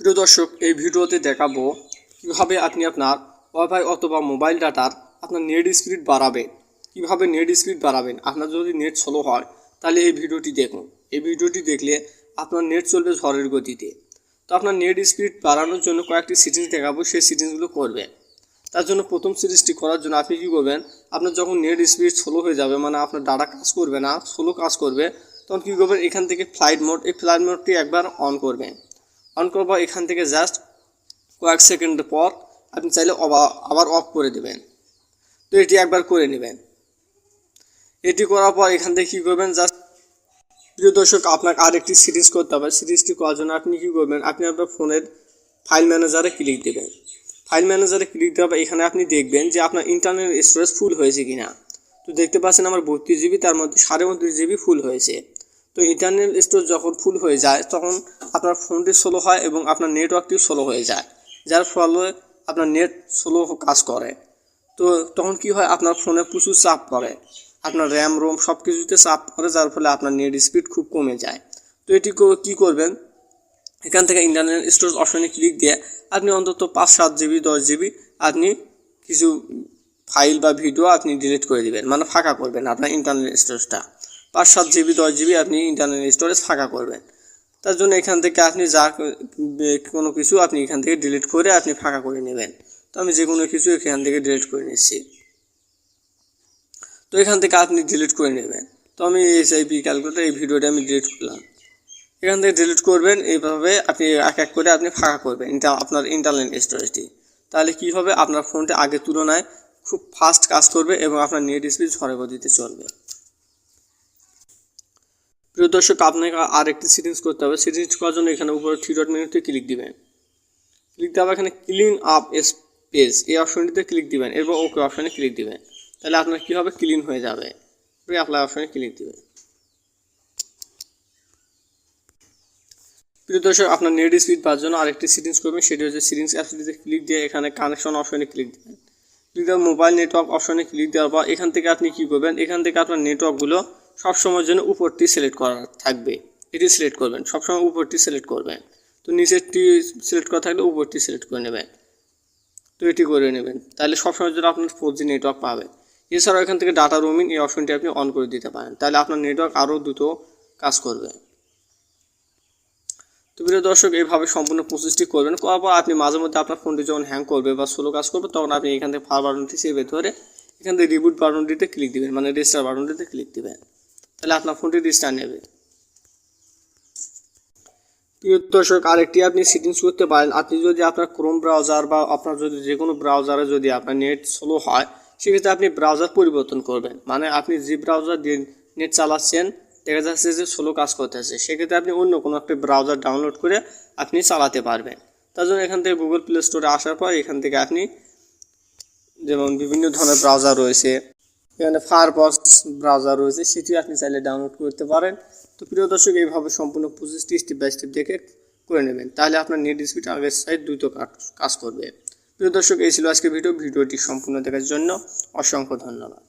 প্রিয় দর্শক, এই ভিডিওতে দেখাবো কিভাবে আপনি আপনার ওয়াইফাই অথবা মোবাইল ডাটার আপনার নেট স্পিড বাড়াবেন। কিভাবে নেট স্পিড বাড়াবেন। আপনার যদি নেট স্লো হয় তাহলে এই ভিডিওটি দেখুন। এই ভিডিওটি দেখলে আপনার নেট চলবে ঝড়ের গতিতে। তো আপনার নেট স্পিড বাড়ানোর জন্য কয়েকটি সেটিংস দেখাবো, সেই সেটিংসগুলো করবেন। তার জন্য প্রথম সিরিজটি করার জন্য আপনি কী করবেন, আপনার যখন নেট স্পিড স্লো হয়ে যাবে, মানে আপনার ডাটা কাজ করবে না, স্লো কাজ করবে, তখন কী করবেন, এখান থেকে ফ্লাইট মোড, এই ফ্লাইট মোডটি একবার অন করবেন। অন করবো এখান থেকে জাস্ট কয়েক সেকেন্ড পর আপনি চাইলে আবার অফ করে দেবেন। তো এটি একবার করে নেবেন। এটি করার পর এখান থেকে কী করবেন, জাস্ট প্রিয় দর্শক, আপনাকে আরেকটি সিরিজ করতে হবে। সিরিজটি করার জন্য আপনি কী করবেন, আপনি আপনার ফোনের ফাইল ম্যানেজারে ক্লিক দেবেন। ফাইল ম্যানেজারে ক্লিক দেওয়ার পর এখানে আপনি দেখবেন যে আপনার ইন্টারনাল স্টোরেজ ফুল হয়েছে কিনা। তো দেখতে পাচ্ছেন আমার 32 জিবি, তার মধ্যে 29.5 জিবি ফুল হয়েছে। তো ইন্টারনাল স্টোরেজ যখন ফুল হয়ে যায় তখন আপনার ফোনটি স্লো হয় এবং আপনার নেটওয়ার্কটিও স্লো হয়ে যায়, যার ফলে আপনার নেট স্লো কাজ করে। তো তখন কি হয়, আপনার ফোনে প্রচুর চাপ পড়ে, আপনার র্যাম রোম সব কিছুতে চাপ পড়ে, যার ফলে আপনার নেট স্পিড খুব কমে যায়। তো এটি কী করবেন, এখান থেকে ইন্টারনাল স্টোরেজ অপশনে ক্লিক দিয়ে আপনি অন্তত 5-7 জিবি 10 জিবি আপনি কিছু ফাইল বা ভিডিও আপনি ডিলিট করে দেবেন, মানে ফাঁকা করবেন আপনার ইন্টারনাল স্টোরেজটা। 5-7 জিবি 10 জিবি আপনি ইন্টারনাল স্টোরেজ ফাঁকা করবেন। তার জন্য এখান থেকে আপনি কোনো কিছু আপনি এখান থেকে ডিলিট করে আপনি ফাঁকা করে নেবেন। তো আমি যে কোনো কিছু এখান থেকে ডিলিট করে নিচ্ছি। তো এখান থেকে আপনি ডিলিট করে নেবেন। তো আমি SIP ক্যালকুলেটর এই ভিডিওটা আমি ডিলিট করলাম। এখান থেকে ডিলিট করবেন। এইভাবে আপনি এক এক করে আপনি ফাঁকা করবেন আপনার ইন্টারনাল স্টোরেজটি। তাহলে কী হবে, আপনার ফোনটি আগের তুলনায় খুব ফাস্ট কাজ করবে এবং আপনার নেট স্পিড ঝড়ের গতিতে চলবে। প্রিয় দর্শক, আপনাকে আরেকটি সেটিংস করতে হবে। সেটিংস করার জন্য এখানে উপরে 3 ডট মেনুতে ক্লিক দিবেন। ক্লিক দেওয়ার এখানে ক্লিন আপ স্পেস এই অপশনটিতে ক্লিক দিবেন, এরপর ওকে অপশনে ক্লিক দিবেন। তাহলে আপনার কী হবে, ক্লিন হয়ে যাবে। অ্যাপ্লাই অপশনে ক্লিক দিবেন। প্রিয় দর্শক, আপনার নেট স্পিড পাওয়ার জন্য আরেকটি সেটিংস করবেন, সেটি হচ্ছে সেটিংস অ্যাপসটিতে ক্লিক দিয়ে এখানে কানেকশন অপশনে ক্লিক দেবেন। ক্লিক দেওয়ার মোবাইল নেটওয়ার্ক অপশনে ক্লিক দেওয়ার পর এখান থেকে আপনি কী করবেন, এখান থেকে আপনার নেটওয়ার্কগুলো সবসময়ের জন্য উপরটি সিলেক্ট করা থাকবে, এটি সিলেক্ট করবেন। সবসময় উপরটি সিলেক্ট করবেন। তো নিচেরটি সিলেক্ট করা থাকলে উপরটি সিলেক্ট করে নেবেন। তো এটি করে নেবেন, তাহলে সবসময়ের জন্য আপনার 4G নেটওয়ার্ক পাবেন। এছাড়াও এখান থেকে ডাটা রোমিং এই অপশনটি আপনি অন করে দিতে পারেন, তাহলে আপনার নেটওয়ার্ক আরও দ্রুত কাজ করবে। তো প্রিয় দর্শক, এইভাবে সম্পূর্ণ প্রসেসটি করবেন। করার পর আপনি মাঝে মধ্যে আপনার ফোনটি যখন হ্যাং করবে বা স্লো কাজ করবে, তখন আপনি এখান থেকে পাওয়ার বাটনটি চেপে ধরে এখান থেকে রিবুট বাটনটিতে ক্লিক দিবেন, মানে রিস্টার্ট বাটনটিতে ক্লিক দিবেন। তাহলে আপনার ফোনটি রিস্টার্ট নেবে। প্রিয় দর্শক, আরেকটি আপনি সেটিংস করতে পারেন। আপনি যদি আপনার ক্রোম ব্রাউজার বা আপনার যদি যে কোনো ব্রাউজারে যদি আপনার নেট স্লো হয়, সেক্ষেত্রে আপনি ব্রাউজার পরিবর্তন করবেন। মানে আপনি যে ব্রাউজার দিয়ে নেট চালাচ্ছেন দেখা যাচ্ছে যে স্লো কাজ করতেছে, সেক্ষেত্রে আপনি অন্য কোনো একটা ব্রাউজার ডাউনলোড করে আপনি চালাতে পারবেন। তার জন্য এখান থেকে গুগল প্লে স্টোরে আসার পর এখান থেকে আপনি যেমন বিভিন্ন ধরনের ব্রাউজার রয়েছে, এখানে ফায়ারফক্স ব্রাউজার রয়েছে, সেটি আপনি চাইলে ডাউনলোড করতে পারেন। তো প্রিয় দর্শক, এইভাবে সম্পূর্ণ প্রসেসটি স্টেপ বাই স্টেপ দেখে করে নেবেন, তাহলে আপনার নেট স্পিড আগের সাইড দ্রুত কাজ করবে। প্রিয় দর্শক, এই ছিল আজকে ভিডিওটি সম্পূর্ণ দেখার জন্য অসংখ্য ধন্যবাদ।